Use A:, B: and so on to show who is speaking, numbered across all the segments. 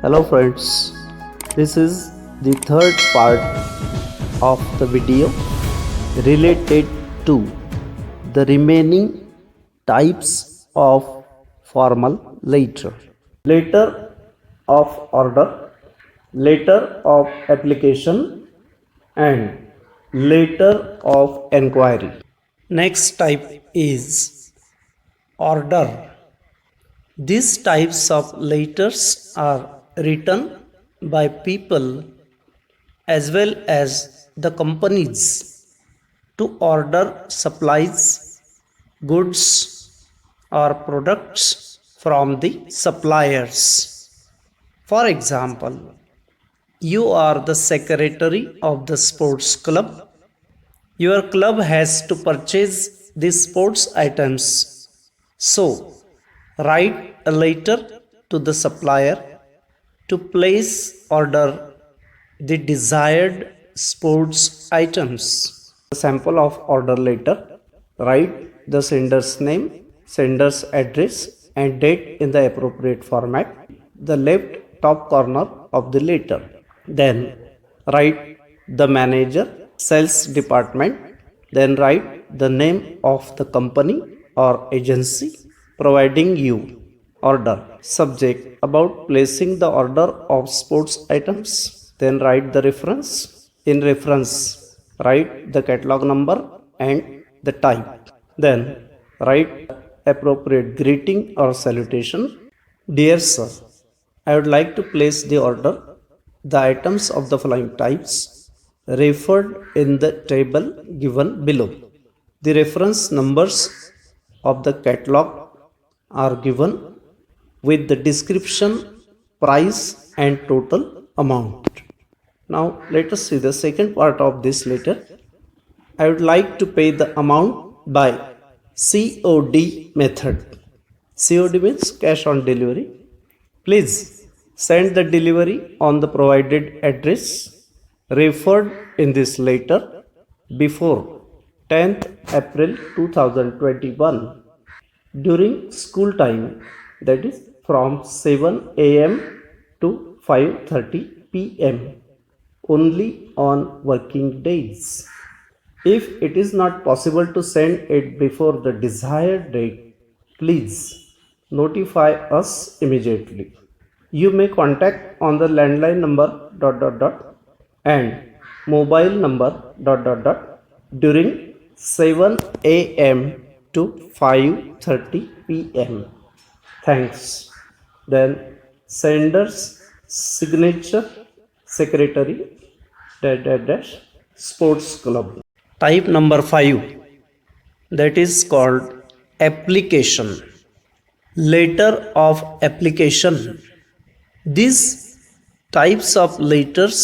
A: Hello friends, this is the third part of the video related to the remaining types of formal letter. Letter of order, letter of application and letter of enquiry. Next type is order. These types of letters are written by people as well as the companies to order supplies, goods, or products from the suppliers. For example, you are the secretary of the sports club. Your club has to purchase these sports items. So, write a letter to the supplier to place order the desired sports items. A sample of order letter. Write the sender's name, sender's address and date in the appropriate format. The left top corner of the letter. Then write the manager, sales department. Then write the name of the company or agency providing you order. Subject about placing the order of sports items. Then write the reference. In reference, write the catalog number and the type. Then write appropriate greeting or salutation. Dear sir, I would like to place the order. The items of the following types referred in the table given below. The reference numbers of the catalog are given with the description, price and total amount. Now let us see the second part of this letter. I would like to pay the amount by COD method. COD means cash on delivery. Please send the delivery on the provided address referred in this letter before 10th April 2021 during school time, that is from 7 a.m. to 5:30 p.m. only on working days. If it is not possible to send it before the desired date, please notify us immediately. You may contact on the landline number ... and mobile number ... during 7 a.m. to 5:30 p.m. Thanks. Then sender's signature, secretary ... sports club. Type number 5, that is called application. Letter of application. These types of letters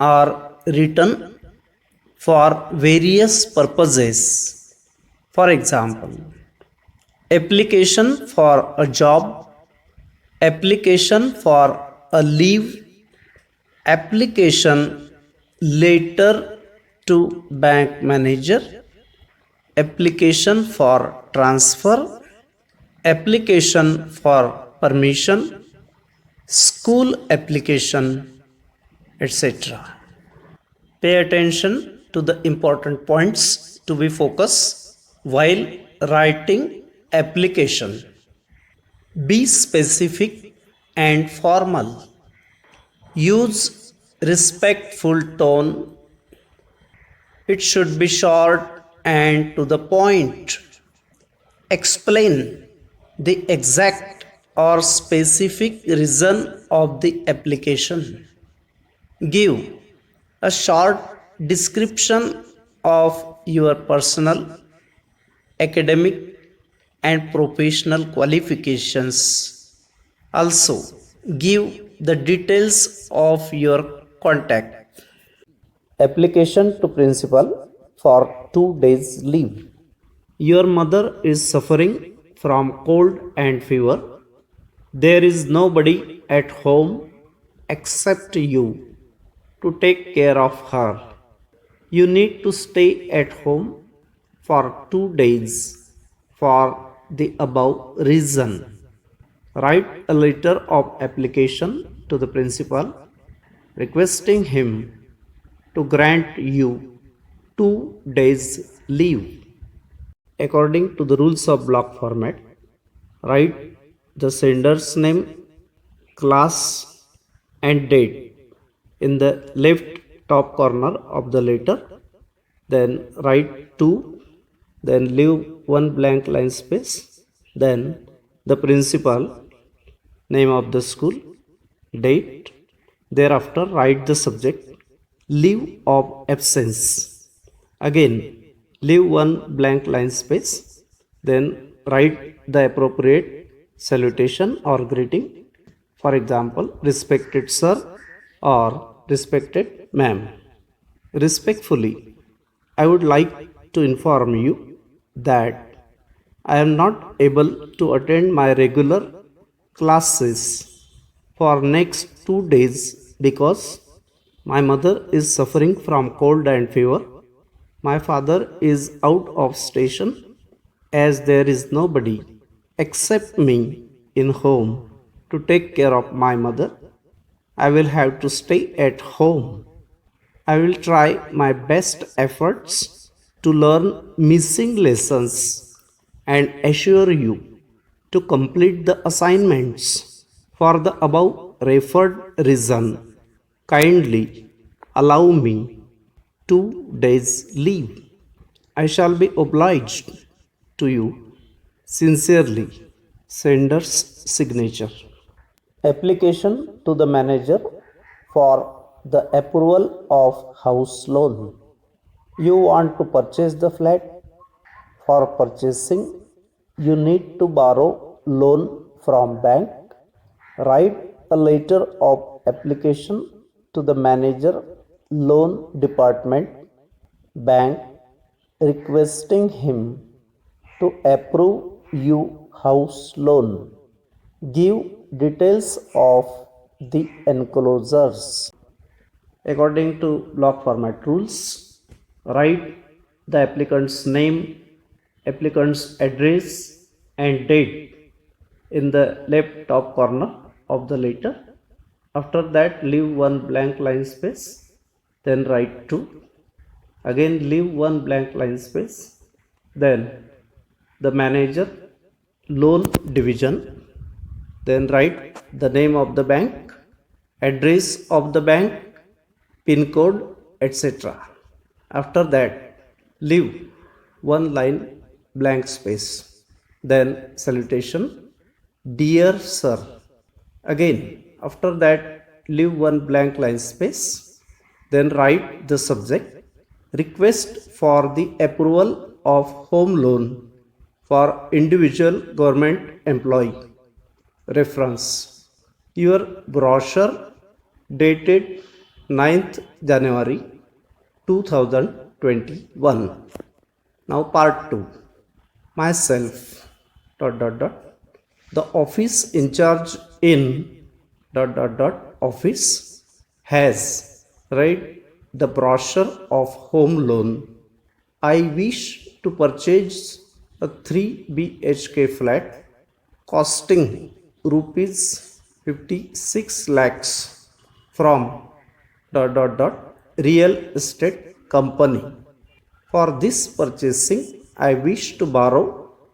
A: are written for various purposes. For example, application for a job, application for a leave, application letter to bank manager, application for transfer, application for permission, school application, etc. Pay attention to the important points to be focused while writing application. Be specific and formal. Use respectful tone. It should be short and to the point. Explain the exact or specific reason of the application. Give a short description of your personal, academic and professional qualifications. Also, give the details of your contact. Application to principal for 2 days leave. Your mother is suffering from cold and fever. There is nobody at home except you to take care of her. You need to stay at home for 2 days for the above reason. Write a letter of application to the principal, requesting him to grant you 2 days leave. According to the rules of block format, write the sender's name, class and date in the left top corner of the letter. Then write 2, then leave one blank line space, then the principal, name of the school, date. Thereafter write the subject, leave of absence. Again leave one blank line space, then write the appropriate salutation or greeting. For example, respected sir or respected ma'am. Respectfully, I would like to inform you that I am not able to attend my regular classes for next 2 days because my mother is suffering from cold and fever. My father is out of station. As there is nobody except me in home to take care of my mother, I will have to stay at home. I will try my best efforts to learn missing lessons and assure you to complete the assignments for the above referred reason. Kindly allow me 2 days leave. I shall be obliged to you sincerely. Sender's signature. Application to the manager for the approval of house loan. You want to purchase the flat. For purchasing, you need to borrow loan from bank. Write a letter of application to the manager, loan department, bank, requesting him to approve you house loan. Give details of the enclosures. According to block format rules, write the applicant's name, applicant's address and date in the left top corner of the letter. After that, leave one blank line space, then write 2. Again leave one blank line space, then the manager, loan division, then write the name of the bank, address of the bank, pin code, etc. After that, leave one line blank space, then salutation, dear sir. Again after that, leave one blank line space, then write the subject, request for the approval of home loan for individual government employee. Reference: your brochure dated 9th January 2021. Now part 2. Myself ... The office in charge in ... office has read the brochure of home loan. I wish to purchase a 3 BHK flat costing rupees 56 lakhs from ... real estate company. For this purchasing, I wish to borrow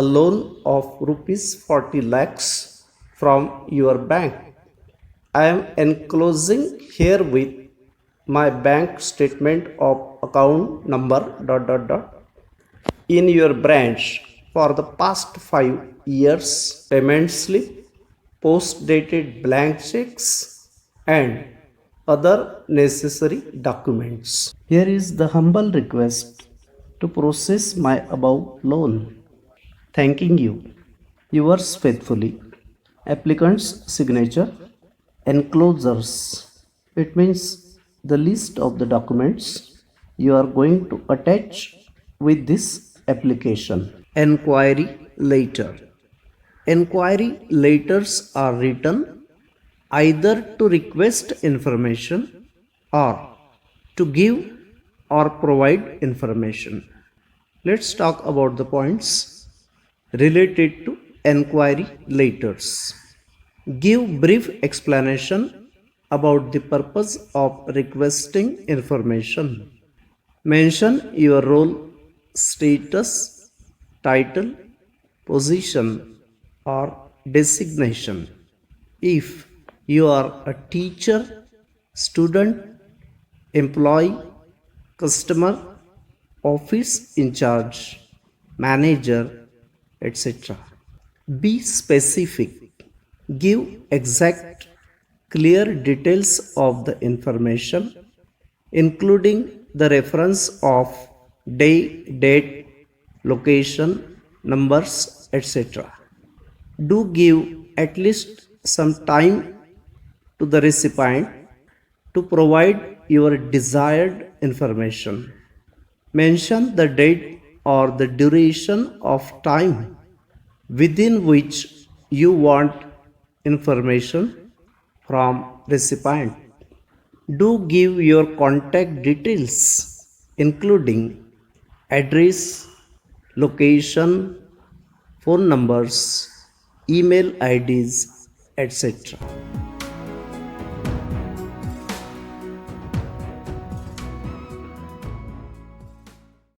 A: a loan of rupees 40 lakhs from your bank. I am enclosing herewith my bank statement of account number ... in your branch for the past 5 years, payment slip, post dated blank checks and other necessary documents. Here is the humble request to process my above loan. Thanking you. Yours faithfully. Applicant's signature. Enclosures. It means the list of the documents you are going to attach with this application. Enquiry letter. Enquiry letters are written either to request information or to give or provide information. Let's talk about the points related to enquiry letters. Give brief explanation about the purpose of requesting information. Mention your role, status, title, position, or designation. If you are a teacher, student, employee, customer, office in charge, manager, etc. Be specific. Give exact, clear details of the information, including the reference of day, date, location, numbers, etc. Do give at least some time to the recipient to provide your desired information. Mention the date or the duration of time within which you want information from recipient. Do give your contact details, including address, location, phone numbers, email IDs, etc.